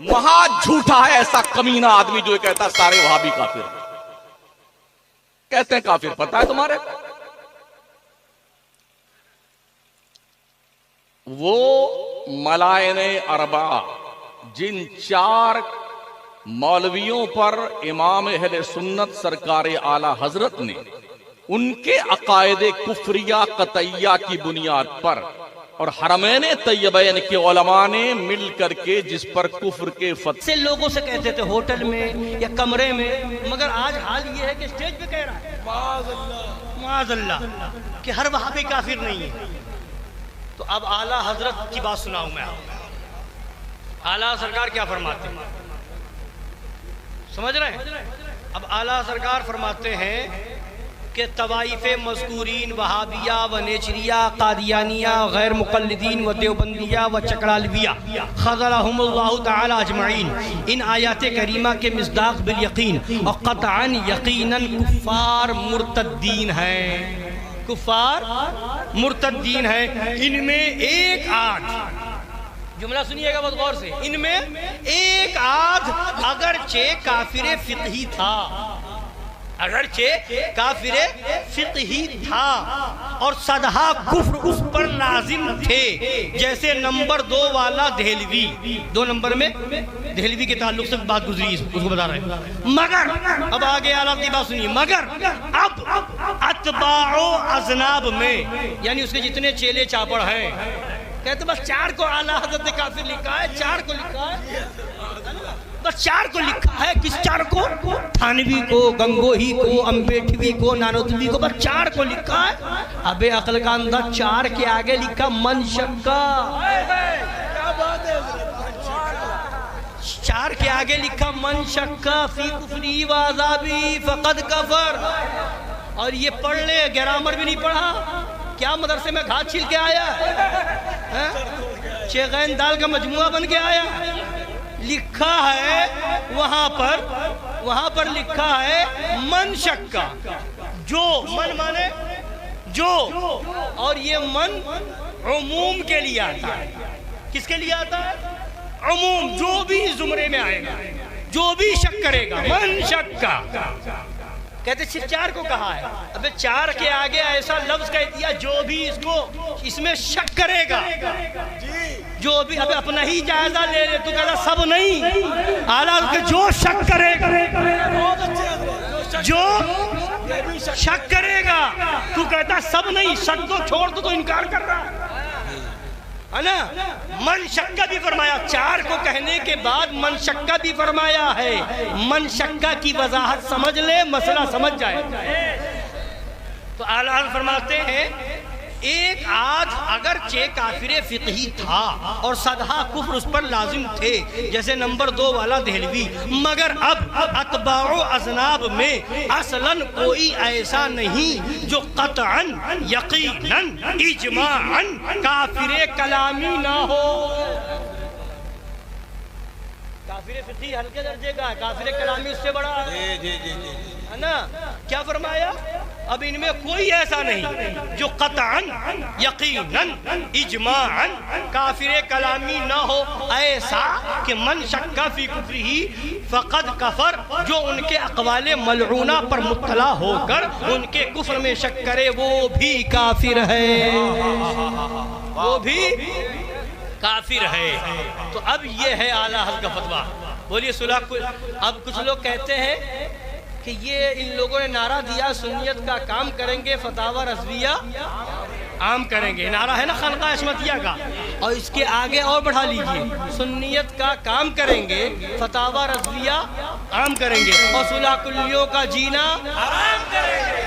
وہاں جھوٹا ہے ایسا کمینہ آدمی جو کہتا سارے وہابی کافر ہیں. کہتے ہیں کافر پتہ ہے تمہارے؟ وہ ملائن اربعہ جن 4 مولویوں پر امام اہل سنت سرکار اعلی حضرت نے ان کے عقائد کفریہ قطعیہ کی بنیاد پر اور حرمین طیبین کے علماء نے مل کر کے جس پر کفر کے فتوے سے لوگوں سے کہتے تھے ہوٹل میں یا کمرے میں، مگر آج حال یہ ہے کہ اسٹیج پہ کہہ رہا ہے معاذ اللہ کہ ہر وہابی کافر نہیں ہے. تو اب اعلیٰ حضرت کی بات سناؤں میں آپ کو. اعلیٰ سرکار کیا فرماتے ہیں سمجھ رہے ہیں؟ اب اعلیٰ سرکار فرماتے ہیں کہ طوائف مذکورین وہابیہ و نیچریہ قادیانیہ غیر مقلدین و دیوبندیہ و چکرالویہ خذلہم اللہ تعالی اجمعین ان آیات کریمہ کے مصداق بالیقین اور قطعاً یقیناً کفار مرتدین ہیں. کفار مرتدین ہیں. ان میں ایک آدھ، جملہ سنیے گا بہت غور سے، ان میں ایک آدھ اگرچہ کافر فقہی تھا، اگرچہ کافر فقہی تھا اور صدہا کفر اس پر لازم تھے، جیسے نمبر 2 والا دہلوی. 2 نمبر میں دہلوی کے تعلق سے بات گزری، اس کو بتا رہے ہیں. مگر اب آگے اعلیٰ کی بات سنیے، مگر اب اتباع و اذناب میں، یعنی اس کے جتنے چیلے چاپڑ ہیں، کہتے بس 4 کو اعلیٰ حضرت نے کافر لکھا ہے، 4 کو لکھا ہے، بس 4 کو لکھا ہے. کس 4 کو؟ تھانوی کو، گنگوہی کو، امبیٹوی کو، نانوتوی کو، بس 4 کو لکھا ہے. ابے عقل کا اندھا 4 کے آگے لکھا من شکا. 4 کے آگے لکھا من شکا فی کفری و عذابی فقد کفر. اور یہ پڑھ لے، گرامر بھی نہیں پڑھا، کیا مدرسے میں گھاس چھیل کے آیا، شیخین دال کا مجموعہ بن کے آیا. لکھا ہے وہاں پر لکھا ہے من شکا، جو من مانے جو، اور یہ من عموم کے لیے آتا ہے. کس کے لیے آتا ہے؟ عموم، جو بھی زمرے میں آئے گا، جو بھی شک کرے گا، من شکا. کہتے صرف 4 کو کہا ہے. ابے 4 کے آگے ایسا لفظ کہہ دیا جو بھی اس میں شک کرے گا، جو بھی. ابے اپنا ہی جائزہ لے لے، تو کہتا سب نہیں، اعلیٰ کہ جو شک کرے گا، جو شک کرے گا، تو کہتا سب نہیں، شک تو چھوڑ تو انکار کر رہا ہے نا. من شکا بھی فرمایا، 4 کو کہنے کے بعد من شکا بھی فرمایا ہے. من شکا کی وضاحت سمجھ لے، مسئلہ سمجھ جائے. تو اعلیٰ فرماتے ہیں ایک آدھ اگرچہ کافر فقہی تھا اور صدہا کفر اس پر لازم تھے، جیسے نمبر 2 والا دہلوی، مگر اب اتباع و اذناب میں اصلاً کوئی ایسا نہیں جو قطعاً یقیناً اجماعاً کافر کلامی نہ ہو. کافر فقہی ہلکے درجے کا ہے، کافر کلامی اس سے بڑا ہے نا. کیا فرمایا؟ اب ان میں کوئی ایسا نہیں جو قطعاً یقیناً اجماعاً کافر کلامی نہ ہو، ایسا کہ من شکا فی کفرہی فقد کفر، جو ان کے اقوال ملعونہ پر مطلع ہو کر ان کے کفر میں شک کرے وہ بھی کافر ہے، وہ بھی کافر ہے. تو اب یہ ہے اعلیٰ حضرت کا فتویٰ. بولیے صلح. اب کچھ لوگ کہتے ہیں کہ یہ ان لوگوں نے نعرہ دیا سنیت کا کام کریں گے، فتاوی رضویہ عام کریں گے. نعرہ ہے نا خانقاہ عصمتیہ کا، اور اس کے آگے اور بڑھا لیجئے، سنیت کا کام کریں گے، فتاوی رضویہ عام کریں گے، اور صلح کلیوں کا جینا حرام کریں گے.